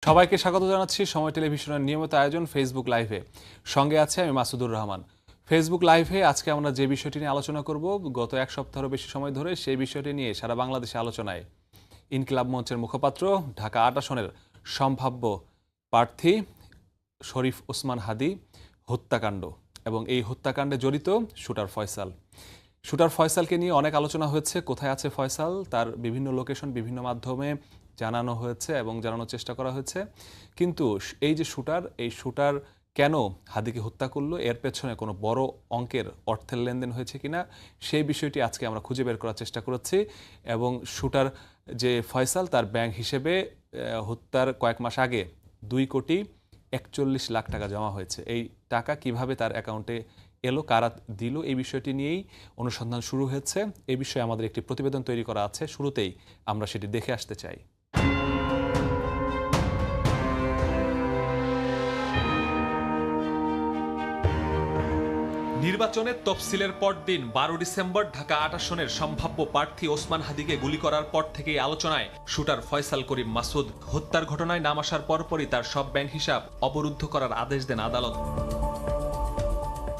সবাইকে স্বাগত জানাচ্ছি সময় টেলিভিশনের নিয়মিত আয়োজন ফেসবুক লাইভে। সঙ্গে আছে আমি মাসুদুর রহমান। ফেসবুক লাইভে আজকে আমরা যে বিষয়টি নিয়ে আলোচনা করব, গত এক সপ্তাহেরও বেশি সময় ধরে সেই বিষয়টি নিয়ে সারা বাংলাদেশে আলোচনায়। ইনকিলাব মঞ্চের মুখপাত্র, ঢাকা ৮ আসনের সম্ভাব্য প্রার্থী শরীফ ওসমান হাদী হত্যাকাণ্ড এবং এই হত্যাকাণ্ডে জড়িত শুটার ফয়সাল। শুটার ফয়সালকে নিয়ে অনেক আলোচনা হয়েছে। কোথায় আছে ফয়সাল, তার বিভিন্ন লোকেশন বিভিন্ন মাধ্যমে জানানো হয়েছে এবং জানানোর চেষ্টা করা হয়েছে। কিন্তু এই যে এই শুটার কেন হাদীকে হত্যা করলো, এর পেছনে কোনো বড় অঙ্কের অর্থের লেনদেন হয়েছে কিনা সেই বিষয়টি আজকে আমরা খুঁজে বের করার চেষ্টা করেছি। এবং শুটার যে ফয়সাল, তার ব্যাংক হিসেবে হত্যার কয়েক মাস আগে 2,41,00,000 টাকা জমা হয়েছে। এই টাকা কিভাবে তার অ্যাকাউন্টে এলো, কারা দিল, এই বিষয়টি নিয়েই অনুসন্ধান শুরু হয়েছে। এই বিষয়ে আমাদের একটি প্রতিবেদন তৈরি করা আছে, শুরুতেই আমরা সেটি দেখে আসতে চাই। নির্বাচনের তফসিলের পরদিন 12 ডিসেম্বর ঢাকা ৮ আসনের সম্ভাব্য প্রার্থী ওসমান হাদীকে গুলি করার পর থেকেই আলোচনায় শুটার ফয়সাল করিম মাসুদ। হত্যার ঘটনায় নাম আসার পরপরই তার সব ব্যাংক হিসাব অবরুদ্ধ করার আদেশ দেন আদালত।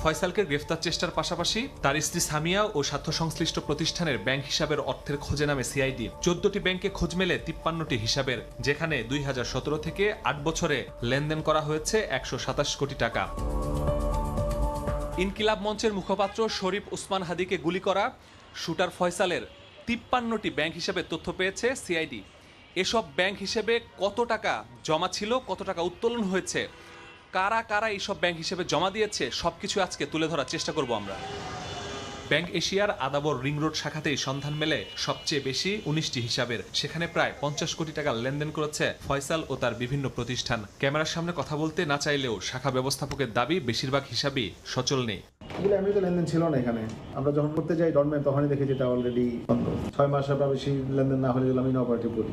ফয়সালকে গ্রেফতার চেষ্টার পাশাপাশি তার স্ত্রী সামিয়া ও স্বার্থ সংশ্লিষ্ট প্রতিষ্ঠানের ব্যাংক হিসাবের অর্থের খোঁজে নামে সিআইডি। 14টি ব্যাংকে খোঁজ মেলে 53টি হিসাবের, যেখানে 2017 থেকে 8 বছরে লেনদেন করা হয়েছে 127 কোটি টাকা। ইনকিলাব মঞ্চের মুখপাত্র শরীফ ওসমান হাদীকে গুলি করা শুটার ফয়সালের 53টি ব্যাংক হিসেবে তথ্য পেয়েছে সিআইডি। এসব ব্যাংক হিসেবে কত টাকা জমা ছিল, কত টাকা উত্তোলন হয়েছে, কারা কারা এইসব ব্যাংক হিসেবে জমা দিয়েছে, সবকিছু আজকে তুলে ধরার চেষ্টা করব আমরা। ব্যাংক এশিয়ার আদাবর রিং রোড শাখাতেই সন্ধান মেলে সবচেয়ে বেশি 19টি হিসাবের, সেখানে প্রায় 50 কোটি টাকা লেনদেন করেছে ফয়সাল ও তার বিভিন্ন প্রতিষ্ঠান। ক্যামেরার সামনে কথা বলতে না চাইলেও শাখা ব্যবস্থাপকের দাবি বেশিরভাগ হিসাবই সচল নেই। এগুলো এমনি তো লেনদেন ছিল না এখানে। আমরা যখন করতে যাই ডটম্যান, তখনই দেখি যেটা অলরেডি বন্ধ। 6 মাসের বা বেশি লেনদেন না হলে আমি অপারেটিভ করি।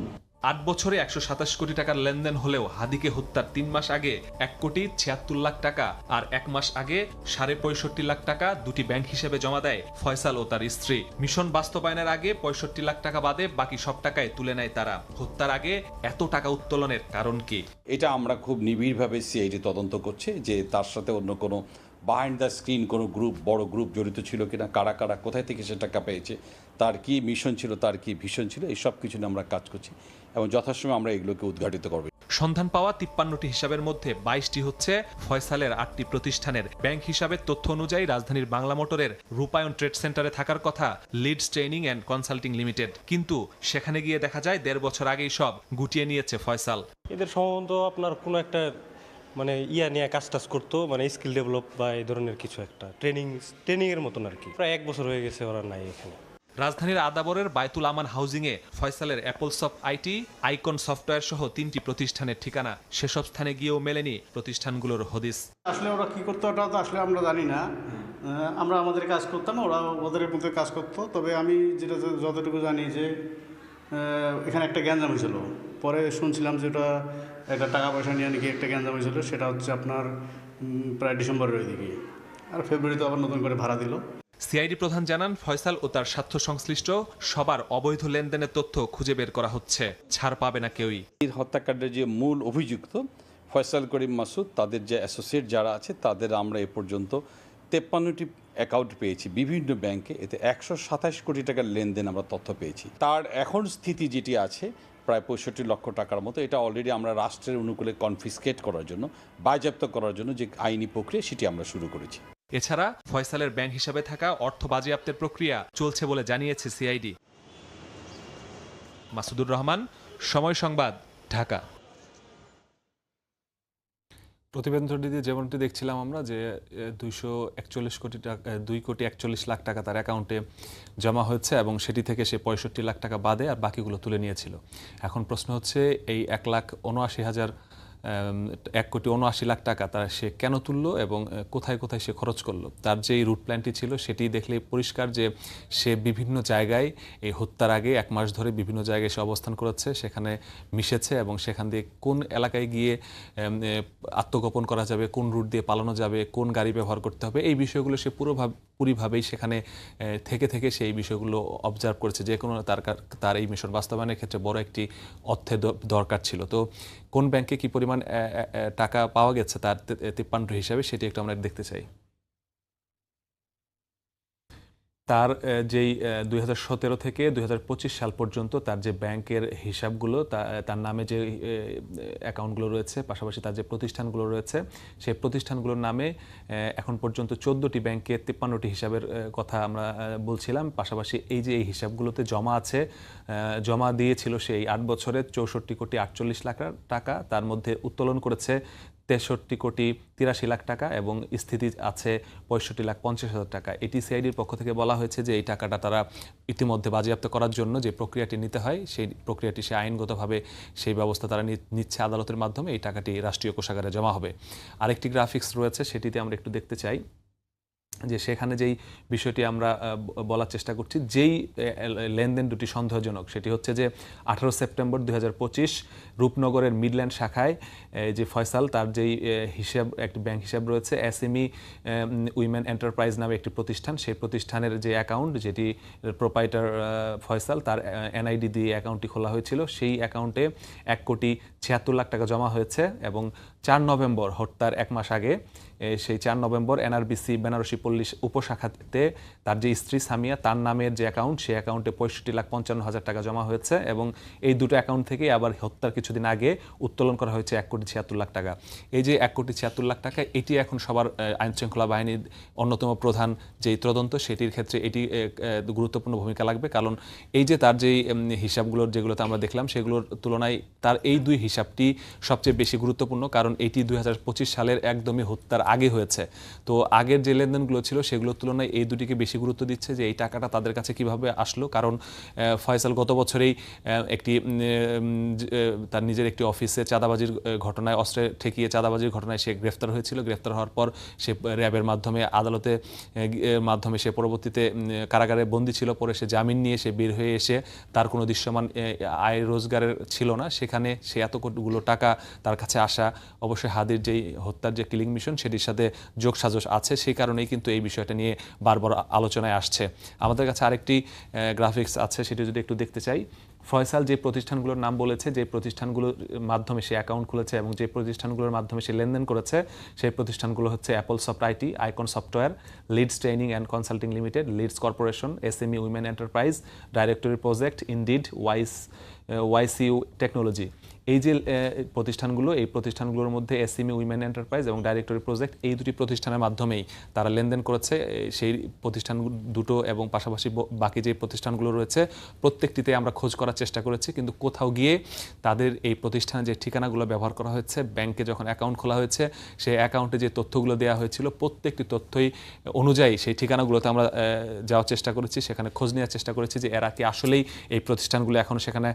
8 বছরে 127 কোটি টাকার লেনদেন হলেও হাদীকে হত্যার 3 মাস আগে 1,76,00,000 টাকা আর 1 মাস আগে 65.5 টাকা দুটি ব্যাংক হিসেবে জমা দেয় ফয়সাল ও তার স্ত্রী। মিশন বাস্তবায়নের আগে 65 লাখ টাকা বাদে বাকি সব টাকায় তুলে নেয় তারা। হত্যার আগে এত টাকা উত্তোলনের কারণ কি? এটা আমরা খুব নিবিড়ভাবে সিআইডি তদন্ত করছে যে তার সাথে অন্য কোনো বিহাইন্ড দ্য স্ক্রিন কোনো বড় গ্রুপ জড়িত ছিল কিনা, কারা কারা কোথায় থেকে সে টাকা পেয়েছে, তার কি মিশন ছিল, তার কি ভিশন ছিল, এই সব কিছু নিয়ে আমরা কাজ করছি এবং যথাসময়ে আমরা এগুলোকে উদ্ঘাটিত করব। সন্ধান পাওয়া 53টি হিসাবের মধ্যে 22টি হচ্ছে ফয়সালের 8টি প্রতিষ্ঠানের। ব্যাংক হিসাবের তথ্য অনুযায়ী রাজধানীর বাংলা মোটরের রূপায়ণ ট্রেড সেন্টারে থাকার কথা leads training and consulting limited, কিন্তু সেখানে গিয়ে দেখা যায় 1.5 বছর আগেই সব গুটিয়ে নিয়েছে ফয়সাল। এদের সম্ভবত আপনার কোনো একটা নিয়ে কাজ করতো, স্কিল ডেভেলপ বা এই ধরনের কিছু একটা ট্রেনিং এর মতন আর কি। প্রায় 1 বছর হয়ে গেছে ওরা নাই এখানে। রাজধানীর আদাবরের বায়তুল আমান হাউজিংয়ে ফয়সালের অ্যাপলসফট আইটি, আইকন সফটওয়্যার সহ 3টি প্রতিষ্ঠানের ঠিকানা। সেসব স্থানে গিয়েও মেলেনি প্রতিষ্ঠানগুলোর হদিস। আসলে ওরা কি করতো ওটা তো আসলে আমরা জানি না। আমরা আমাদের কাজ করতাম, ওরা ওদের মধ্যে কাজ করতো। তবে আমি যেটা যতটুকু জানি যে এখানে একটা গ্যাঞ্জাম হয়েছিল, পরে শুনছিলাম যে ওটা একটা টাকা পয়সা নিয়ে নাকি একটা গ্যাঞ্জাম হয়েছিল। সেটা হচ্ছে আপনার প্রায় ডিসেম্বরের দিকে, আর ফেব্রুয়ারিতে আবার নতুন করে ভাড়া দিল। সিআইডি প্রধান জানান, ফয়সাল ও তার স্বার্থ সংশ্লিষ্ট সবার অবৈধ লেনদেনের তথ্য খুঁজে বের করা হচ্ছে, ছাড় পাবে না কেউই। এই হত্যাকাণ্ডের যে মূল অভিযুক্ত ফয়সাল করিম মাসুদ, তাদের যে অ্যাসোসিয়েট যারা আছে, তাদের আমরা এ পর্যন্ত 53টি অ্যাকাউন্ট পেয়েছি বিভিন্ন ব্যাংকে। এতে 127 কোটি টাকার লেনদেন আমরা তথ্য পেয়েছি। তার এখন স্থিতি যেটি আছে প্রায় 65 লক্ষ টাকার মতো। এটা অলরেডি আমরা রাষ্ট্রের অনুকূলে কনফিসকেট করার জন্য, বাজেয়াপ্ত করার জন্য যে আইনি প্রক্রিয়া সেটি আমরা শুরু করেছি। এছাড়া ফয়সালের ব্যাংক হিসাবে থাকা অর্থ বাজেয়াপ্তের প্রক্রিয়া চলছে বলে জানিয়েছে সিআইডি। মাসুদুর রহমান, সময় সংবাদ, ঢাকা। প্রতিবেদনটি যেমনটি দেখছিলাম আমরা যে 241 কোটি টাকা, 2,41,00,000 টাকা তার অ্যাকাউন্টে জমা হয়েছে এবং সেটি থেকে সে 65 লাখ টাকা বাদে আর বাকিগুলো তুলে নিয়েছিল। এখন প্রশ্ন হচ্ছে এই 1,79,000 টাকা তারা সে কেন তুললো এবং কোথায় কোথায় সে খরচ করলো। তার যে রুট প্ল্যানটি ছিল সেটি দেখলেই পরিষ্কার যে সে বিভিন্ন জায়গায় এই হত্যার আগে 1 মাস ধরে বিভিন্ন জায়গায় সে অবস্থান করেছে, সেখানে মিশেছে এবং সেখান দিয়ে কোন এলাকায় গিয়ে আত্মগোপন করা যাবে, কোন রুট দিয়ে পালানো যাবে, কোন গাড়ি ব্যবহার করতে হবে, এই বিষয়গুলো সে পুরোভাবেই সেখানে থেকে সেই বিষয়গুলো অবজার্ভ করেছে। যে কোনো তার এই মিশন বাস্তবায়নের ক্ষেত্রে বড় একটি অর্থের দরকার ছিল। তো কোন ব্যাংকে কি পরিমাণ টাকা পাওয়া গেছে তার 53টি হিসাবে, সেটি একটু আমরা দেখতে চাই। তার যেই 2017 থেকে 2025 সাল পর্যন্ত তার যে ব্যাংকের হিসাবগুলো, তার নামে যে অ্যাকাউন্টগুলো রয়েছে, পাশাপাশি তার যে প্রতিষ্ঠানগুলো রয়েছে, সেই প্রতিষ্ঠানগুলোর নামে এখন পর্যন্ত 14টি ব্যাংকে 53টি হিসাবের কথা আমরা বলছিলাম। পাশাপাশি এই যে এই হিসাবগুলোতে জমা আছে, জমা দিয়েছিল সেই 8 বছরে 64 কোটি 48 লাখ টাকা, তার মধ্যে উত্তোলন করেছে 63 কোটি 83 লাখ টাকা এবং স্থিতি আছে 65,50,000 টাকা। এটিসিআইডির পক্ষ থেকে বলা হয়েছে যে এই টাকাটা তারা ইতিমধ্যে বাজেয়াপ্ত করার জন্য যে প্রক্রিয়াটি নিতে হয়, সেই প্রক্রিয়াটি সে আইনগতভাবে সেই ব্যবস্থা তারা নিচ্ছে আদালতের মাধ্যমে। এই টাকাটি রাষ্ট্রীয় কোষাগারে জমা হবে। আরেকটি গ্রাফিক্স রয়েছে, সেটিতে আমরা একটু দেখতে চাই যে সেখানে যেই বিষয়টি আমরা বলার চেষ্টা করছি, যেই লেনদেন দুটি সন্দেহজনক, সেটি হচ্ছে যে 18 সেপ্টেম্বর 2025 রূপনগরের মিডল্যান্ড শাখায় যে ফয়সাল, তার যেই হিসাব, একটি ব্যাংক হিসাব রয়েছে এসএমই উইমেন এন্টারপ্রাইজ নামে একটি প্রতিষ্ঠান, সেই প্রতিষ্ঠানের যে অ্যাকাউন্ট, যেটি প্রোপাইটার ফয়সাল, তার এনআইডি দিয়ে অ্যাকাউন্টটি খোলা হয়েছিল, সেই অ্যাকাউন্টে 1 কোটি 76 লাখ টাকা জমা হয়েছে এবং 4 নভেম্বর হত্যার 1 মাস আগে, সেই 4 নভেম্বর এনআরবিসি বেনারসি পল্লী উপশাখাতে তার যে স্ত্রী সামিয়া, তার নামের যে অ্যাকাউন্ট, সেই অ্যাকাউন্টে 65,55,000 টাকা জমা হয়েছে এবং এই দুটো অ্যাকাউন্ট থেকে আবার হত্যার কিছুদিন আগে উত্তোলন করা হয়েছে 1 কোটি 76 লাখ টাকা। এই যে 1 কোটি 76 লাখ টাকা, এটি এখন সবার আইনশৃঙ্খলা বাহিনীর অন্যতম প্রধান যেই তদন্ত, সেটির ক্ষেত্রে এটি গুরুত্বপূর্ণ ভূমিকা লাগবে। কারণ এই যে তার যেই হিসাবগুলোর যেগুলোতে আমরা দেখলাম, সেগুলোর তুলনায় তার এই দুই হিসাবটি সবচেয়ে বেশি গুরুত্বপূর্ণ, কারণ এটি 2025 সালের একদমই হত্যার আগে হয়েছে। তো আগের যে লেনদেনগুলো ছিল সেগুলোর তুলনায় এই দুটিকে বেশি গুরুত্ব দিচ্ছে যে এই টাকাটা তাদের কাছে কিভাবে আসলো। কারণ ফয়সাল গত বছরেই একটি তার নিজের একটি অফিসে চাঁদাবাজির ঘটনায়, অস্ত্রে ঠেকিয়ে চাঁদাবাজির ঘটনায় সে গ্রেফতার হয়েছিল। গ্রেফতার হওয়ার পর সে র্যাবের মাধ্যমে আদালতে মাধ্যমে সে পরবর্তীতে কারাগারে বন্দী ছিল। পরে সে জামিন নিয়ে সে বের হয়ে এসে তার কোনো দৃশ্যমান আয় রোজগারের ছিল না, সেখানে সে এতগুলো টাকা তার কাছে আসা অবশ্যই হাদির যেই হত্যার যে কিলিং মিশন সেটির সাথে যোগসাজশ আছে, সেই কারণেই কিন্তু এই বিষয়টা নিয়ে বারবার আলোচনায় আসছে। আমাদের কাছে আরেকটি গ্রাফিক্স আছে, সেটি যদি একটু দেখতে চাই। ফয়সাল যে প্রতিষ্ঠানগুলোর নাম বলেছে, যে প্রতিষ্ঠানগুলোর মাধ্যমে সে অ্যাকাউন্ট খুলেছে এবং যে প্রতিষ্ঠানগুলোর মাধ্যমে সে লেনদেন করেছে, সেই প্রতিষ্ঠানগুলো হচ্ছে Apple Soft IT, Icon software, Leads training and consulting limited, Leads corporation, SME women enterprise, directory project, Indeed, YCU technology. এই যে প্রতিষ্ঠানগুলো, এই প্রতিষ্ঠানগুলোর মধ্যে এসএমই উইমেন এন্টারপ্রাইজ এবং ডাইরেক্টরি প্রজেক্ট, এই দুটি প্রতিষ্ঠানের মাধ্যমেই তারা লেনদেন করেছে। সেই প্রতিষ্ঠান দুটো এবং পাশাপাশি বাকি যে প্রতিষ্ঠানগুলো রয়েছে প্রত্যেকটিতে আমরা খোঁজ করার চেষ্টা করেছি, কিন্তু কোথাও গিয়ে তাদের এই প্রতিষ্ঠানের যে ঠিকানাগুলো ব্যবহার করা হয়েছে, ব্যাংকে যখন অ্যাকাউন্ট খোলা হয়েছে সেই অ্যাকাউন্টে যে তথ্যগুলো দেওয়া হয়েছিল প্রত্যেকটি তথ্যই অনুযায়ী সেই ঠিকানাগুলোতে আমরা যাওয়ার চেষ্টা করেছি, সেখানে খোঁজ নেওয়ার চেষ্টা করেছি যে এরা কি আসলেই এই প্রতিষ্ঠানগুলো এখনও সেখানে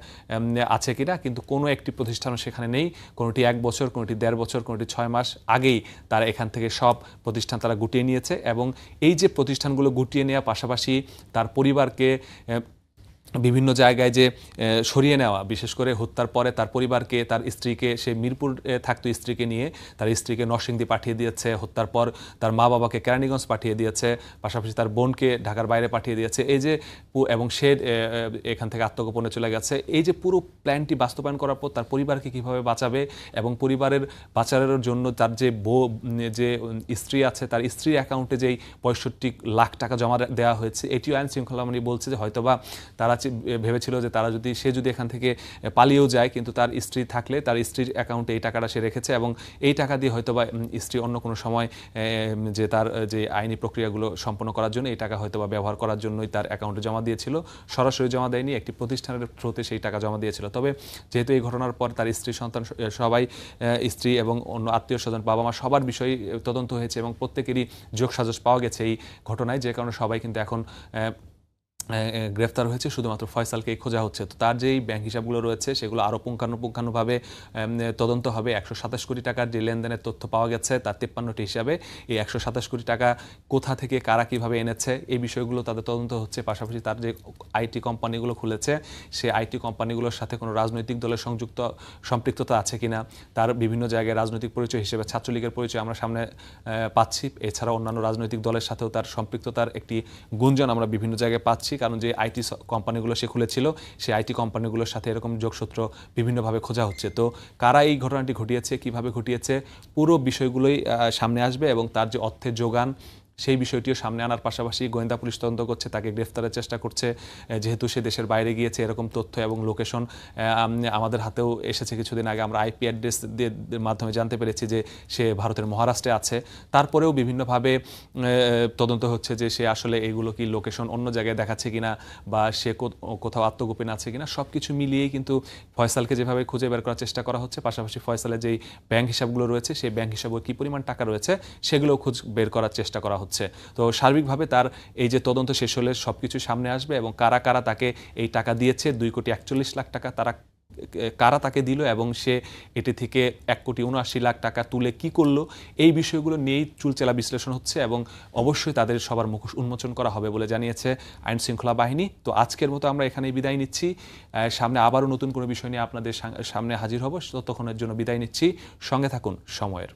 আছে কিনা, কিন্তু কোনো একটি প্রতিষ্ঠানও সেখানে নেই। কোনোটি 1 বছর, কোনোটি 1.5 বছর, কোনোটি 6 মাস আগেই তারা এখান থেকে সব প্রতিষ্ঠান তারা গুটিয়ে নিয়েছে। এবং এই যে প্রতিষ্ঠানগুলো গুটিয়ে নেওয়া, পাশাপাশি তার পরিবারকে বিভিন্ন জায়গায় যে সরিয়ে নেওয়া, বিশেষ করে হত্যার পরে তার পরিবারকে, তার স্ত্রীকে, সে মিরপুর থাকতো স্ত্রীকে নিয়ে, তার স্ত্রীকে নরসিংদী পাঠিয়ে দিয়েছে, হত্যার পর তার মা বাবাকে কেরানীগঞ্জ পাঠিয়ে দিয়েছে, পাশাপাশি তার বোনকে ঢাকার বাইরে পাঠিয়ে দিয়েছে, এই যে এবং সে এখান থেকে আত্মগোপনে চলে গেছে। এই যে পুরো প্ল্যানটি বাস্তবায়ন করার পর তার পরিবারকে কীভাবে বাঁচাবে এবং পরিবারের বাঁচানোর জন্য তার যে যে স্ত্রী আছে, তার স্ত্রীর অ্যাকাউন্টে যেই 65 লাখ টাকা জমা দেওয়া হয়েছে, এটিও আইন শৃঙ্খলা বাহিনী বলছে যে হয়তোবা তারা ভেবেছিল যে তারা সে যদি এখান থেকে পালিয়েও যায়, কিন্তু তার স্ত্রী থাকলে তার স্ত্রীর অ্যাকাউন্টে এই টাকাটা সে রেখেছে এবং এই টাকা দিয়ে হয়তোবা স্ত্রী অন্য কোনো সময় যে তার যে আইনি প্রক্রিয়াগুলো সম্পন্ন করার জন্য এই টাকা হয়তোবা ব্যবহার করার জন্যই তার অ্যাকাউন্টে জমা দিয়েছিল। সরাসরি জমা দেয়নি, একটি প্রতিষ্ঠানের থ্রুতে সেই টাকা জমা দিয়েছিল। তবে যেহেতু এই ঘটনার পর তার স্ত্রী, সন্তান সবাই, স্ত্রী এবং অন্য আত্মীয় স্বজন, বাবা মা সবার বিষয়ে তদন্ত হয়েছে এবং প্রত্যেকেরই যোগসাজশ পাওয়া গেছে এই ঘটনায়, যে কারণে সবাই কিন্তু এখন গ্রেফতার হয়েছে, শুধুমাত্র ফয়সালকেই খোঁজা হচ্ছে। তো তার যেই ব্যাংক হিসাবগুলো রয়েছে সেগুলো আরও পুঙ্খানুপুঙ্খানুভাবে তদন্ত হবে। 127 কোটি টাকার যে লেনদেনের তথ্য পাওয়া গেছে তার 53টি হিসাবে, এই 127 কোটি টাকা কোথা থেকে কারা কীভাবে এনেছে এই বিষয়গুলো তাদের তদন্ত হচ্ছে। পাশাপাশি তার যে আইটি কোম্পানিগুলো খুলেছে সেই আইটি কোম্পানিগুলোর সাথে কোনো রাজনৈতিক দলের সম্পৃক্ততা আছে কিনা, তার বিভিন্ন জায়গায় রাজনৈতিক পরিচয় হিসেবে ছাত্রলীগের পরিচয় আমরা সামনে পাচ্ছি, এছাড়া অন্যান্য রাজনৈতিক দলের সাথেও তার সম্পৃক্ততার একটি গুঞ্জন আমরা বিভিন্ন জায়গায় পাচ্ছি। পাচ্ছি, কারণ যে আইটি কোম্পানিগুলো সে খুলেছিল সেই আইটি কোম্পানিগুলোর সাথে এরকম যোগসূত্র বিভিন্নভাবে খোঁজা হচ্ছে। তো কারা এই ঘটনাটি ঘটিয়েছে, কিভাবে ঘটিয়েছে, পুরো বিষয়গুলোই সামনে আসবে এবং তার যে অর্থের যোগান সেই বিষয়টিও সামনে আনার পাশাপাশি গোয়েন্দা পুলিশ তদন্ত করছে, তাকে গ্রেফতারের চেষ্টা করছে। যেহেতু সে দেশের বাইরে গিয়েছে, এরকম তথ্য এবং লোকেশন আমাদের হাতেও এসেছে কিছুদিন আগে। আমরা আইপি অ্যাড্রেস মাধ্যমে জানতে পেরেছি যে সে ভারতের মহারাষ্ট্রে আছে। তারপরেও বিভিন্নভাবে তদন্ত হচ্ছে যে সে আসলে এগুলো কি লোকেশন অন্য জায়গায় দেখাচ্ছে কিনা বা সে কোথাও আত্মগোপন আছে কিনা, সব কিছু মিলিয়েই কিন্তু ফয়সালকে যেভাবে খুঁজে বের করার চেষ্টা করা হচ্ছে, পাশাপাশি ফয়সালের যেই ব্যাংক হিসাবগুলো রয়েছে সেই ব্যাংক হিসাবে কী পরিমাণ টাকা রয়েছে সেগুলোও খুঁজ বের করার চেষ্টা করা হচ্ছে। তো সার্বিকভাবে তার এই যে তদন্ত শেষ হলে সব কিছু সামনে আসবে এবং কারা কারা তাকে এই টাকা দিয়েছে, 2,41,00,000 টাকা তারা কারা তাকে দিল এবং সে এটি থেকে 1,79,00,000 টাকা তুলে কি করলো, এই বিষয়গুলো নিয়েই চুলচেলা বিশ্লেষণ হচ্ছে এবং অবশ্যই তাদের সবার মুখোশ উন্মোচন করা হবে বলে জানিয়েছে আইন শৃঙ্খলা বাহিনী। তো আজকের মতো আমরা এখানেই বিদায় নিচ্ছি। সামনে আবারও নতুন কোনো বিষয় নিয়ে আপনাদের সামনে হাজির হব। ততক্ষণের জন্য বিদায় নিচ্ছি। সঙ্গে থাকুন সময়ের।